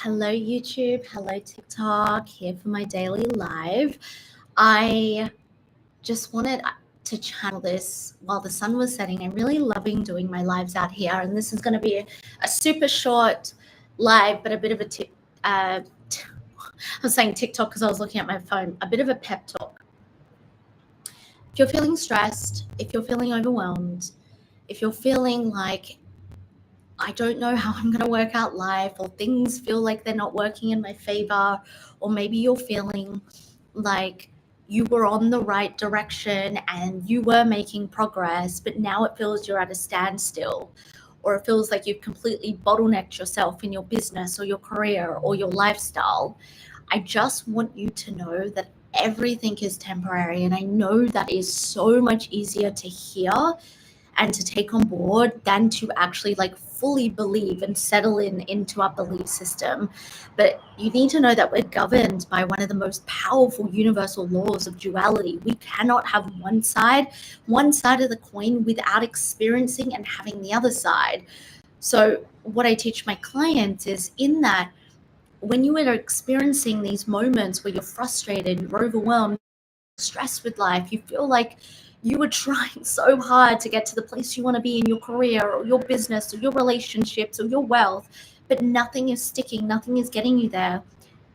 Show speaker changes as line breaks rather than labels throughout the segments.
Hello, YouTube. Hello, TikTok. Here for my daily live. I just wanted to channel this while the sun was setting. I'm really loving doing my lives out here. And this is going to be a super short live, but a bit of a I was saying TikTok because I was looking at my phone, a bit of a pep talk. If you're feeling stressed, if you're feeling overwhelmed, if you're feeling like I don't know how I'm going to work out life, or things feel like they're not working in my favor, or maybe you're feeling like you were on the right direction and you were making progress, but now it feels you're at a standstill, or it feels like you've completely bottlenecked yourself in your business or your career or your lifestyle. I just want you to know that everything is temporary. And I know that is so much easier to hear and to take on board than to actually fully believe and settle into our belief system. But you need to know that we're governed by one of the most powerful universal laws of duality. We cannot have one side of the coin without experiencing and having the other side. So what I teach my clients is in that when you are experiencing these moments where you're frustrated, you're overwhelmed, stressed with life, you feel like you were trying so hard to get to the place you want to be in your career or your business or your relationships or your wealth, but nothing is sticking, nothing is getting you there.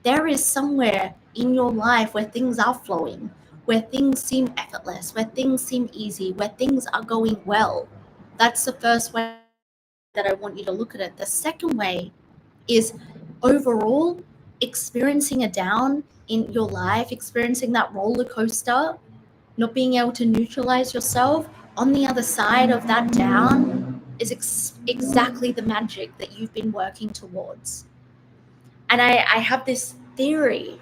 There is somewhere in your life where things are flowing, where things seem effortless, where things seem easy, where things are going well. That's the first way that I want you to look at it. The second way is overall experiencing a down in your life, experiencing that roller coaster, not being able to neutralize yourself. On the other side of that down is exactly the magic that you've been working towards. And I have this theory,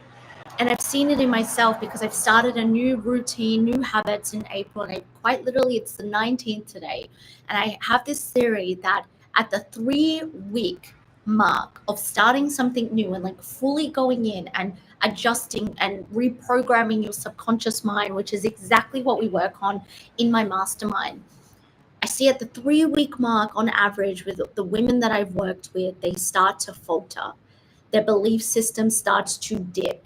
and I've seen it in myself because I've started a new routine, new habits in April, and quite literally it's the 19th today. And I have this theory that at the 3-week mark of starting something new and fully going in and adjusting and reprogramming your subconscious mind, which is exactly what we work on in my mastermind. I see at the 3-week mark on average with the women that I've worked with, they start to falter. Their belief system starts to dip.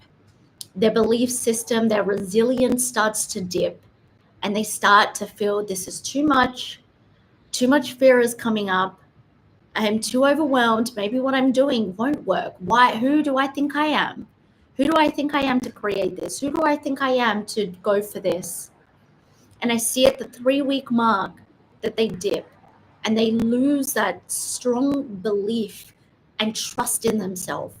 Their belief system, their resilience starts to dip, and they start to feel this is too much fear is coming up. I am too overwhelmed. Maybe what I'm doing won't work. Why? Who do I think I am? Who do I think I am to create this? Who do I think I am to go for this? And I see at the 3-week mark that they dip and they lose that strong belief and trust in themselves.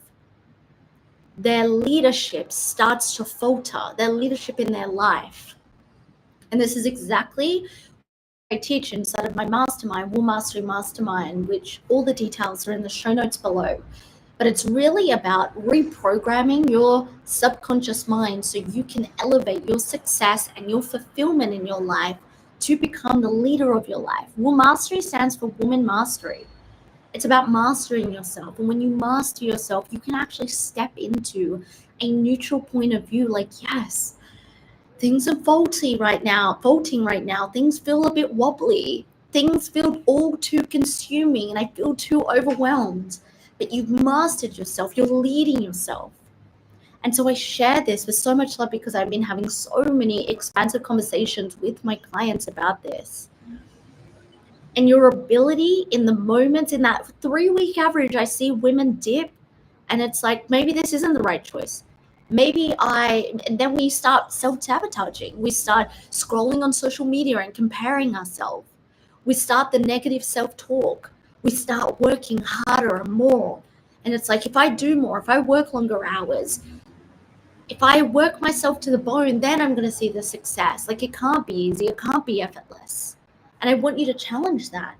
Their leadership starts to falter, their leadership in their life. And this is exactly I teach inside of my mastermind, Wool Mastery Mastermind, which all the details are in the show notes below. But it's really about reprogramming your subconscious mind so you can elevate your success and your fulfillment in your life to become the leader of your life. Wool Mastery stands for Woman Mastery. It's about mastering yourself. And when you master yourself, you can actually step into a neutral point of view like, yes, things are faulting right now. Things feel a bit wobbly. Things feel all too consuming and I feel too overwhelmed. But you've mastered yourself. You're leading yourself. And so I share this with so much love because I've been having so many expansive conversations with my clients about this. And your ability in the moments in that 3-week average, I see women dip and it's like, maybe this isn't the right choice. And then we start self-sabotaging. We start scrolling on social media and comparing ourselves. We start the negative self-talk. We start working harder and more. And it's like, if I do more, if I work longer hours, if I work myself to the bone, then I'm going to see the success. It can't be easy. It can't be effortless. And I want you to challenge that.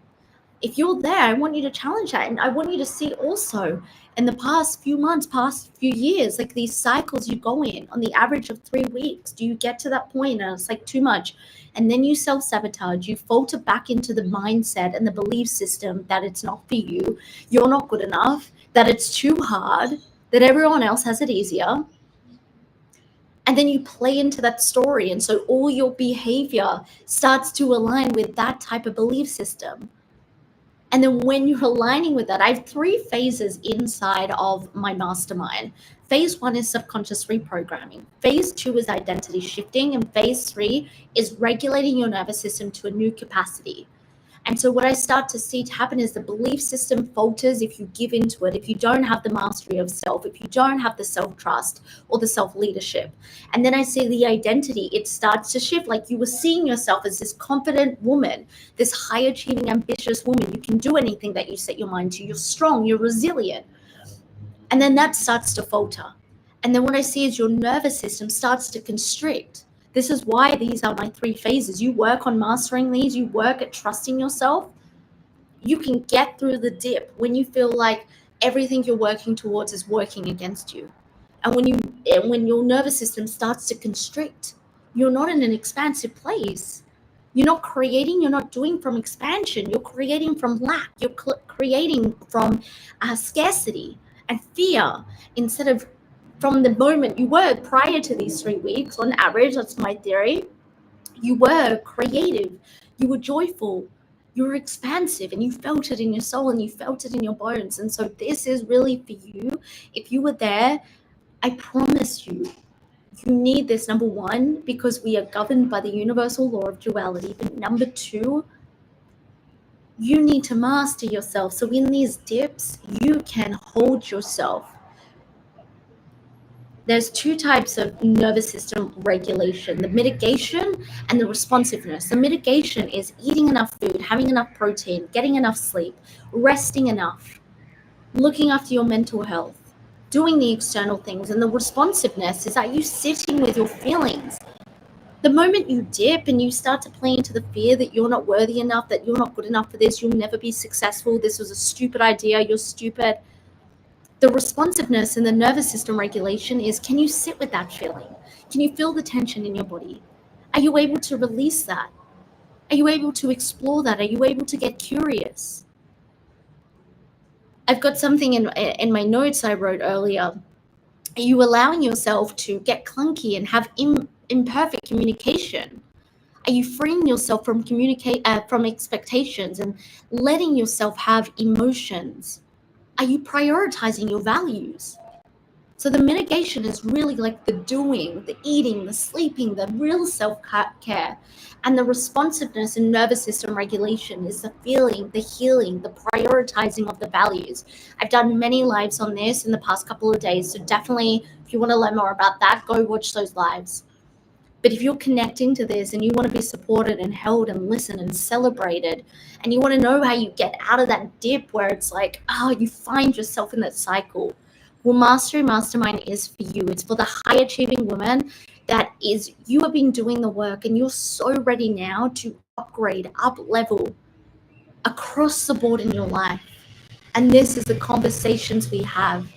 If you're there, I want you to challenge that. And I want you to see also in the past few months, past few years, these cycles you go in on the average of 3 weeks. Do you get to that point and it's too much? And then you self-sabotage, you falter back into the mindset and the belief system that it's not for you, you're not good enough, that it's too hard, that everyone else has it easier. And then you play into that story. And so all your behavior starts to align with that type of belief system. And then when you're aligning with that, I have 3 phases inside of my mastermind. Phase 1 is subconscious reprogramming. Phase 2 is identity shifting. And phase 3 is regulating your nervous system to a new capacity. And so what I start to see to happen is the belief system falters if you give into it, if you don't have the mastery of self, if you don't have the self-trust or the self-leadership. And then I see the identity, it starts to shift. Like you were seeing yourself as this confident woman, this high-achieving, ambitious woman. You can do anything that you set your mind to. You're strong, you're resilient. And then that starts to falter. And then what I see is your nervous system starts to constrict. This is why these are my 3 phases. You work on mastering these, you work at trusting yourself. You can get through the dip when you feel like everything you're working towards is working against you. And when your nervous system starts to constrict, you're not in an expansive place. You're not creating, you're not doing from expansion, you're creating from lack, you're creating from scarcity and fear instead of from the moment you were prior to these 3 weeks. On average, that's my theory, you were creative, you were joyful, you were expansive, and you felt it in your soul and you felt it in your bones. And so this is really for you. If you were there, I promise you, you need this. Number 1, because we are governed by the universal law of duality. But number 2, you need to master yourself. So in these dips, you can hold yourself. There's 2 types of nervous system regulation, the mitigation and the responsiveness. The mitigation is eating enough food, having enough protein, getting enough sleep, resting enough, looking after your mental health, doing the external things. And the responsiveness is that you sitting with your feelings. The moment you dip and you start to play into the fear that you're not worthy enough, that you're not good enough for this, you'll never be successful, this was a stupid idea, you're stupid. The responsiveness and the nervous system regulation is, can you sit with that feeling? Can you feel the tension in your body? Are you able to release that? Are you able to explore that? Are you able to get curious? I've got something in my notes I wrote earlier. Are you allowing yourself to get clunky and have imperfect communication? Are you freeing yourself from from expectations and letting yourself have emotions? Are you prioritizing your values? So the mitigation is really like the doing, the eating, the sleeping, the real self-care. And the responsiveness and nervous system regulation is the feeling, the healing, the prioritizing of the values. I've done many lives on this in the past couple of days. So definitely, if you want to learn more about that, go watch those lives. But if you're connecting to this and you want to be supported and held and listened and celebrated, and you want to know how you get out of that dip where it's like, oh, you find yourself in that cycle, well, Mastery Mastermind is for you. It's for the high achieving woman that is, you have been doing the work and you're so ready now to upgrade, up level across the board in your life. And this is the conversations we have.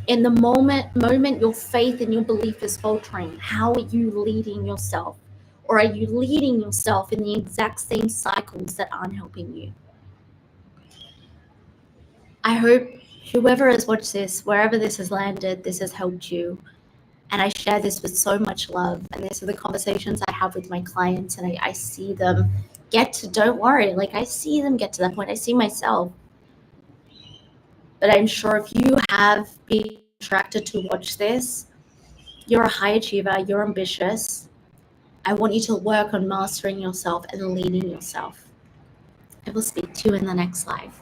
In the moment your faith and your belief is faltering, how are you leading yourself? Or are you leading yourself in the exact same cycles that aren't helping you? I hope whoever has watched this, wherever this has landed, this has helped you. And I share this with so much love. And these are the conversations I have with my clients, and I see them don't worry, like I see them get to that point. I see myself. But I'm sure if you have been attracted to watch this, you're a high achiever, you're ambitious. I want you to work on mastering yourself and leading yourself. I will speak to you in the next live.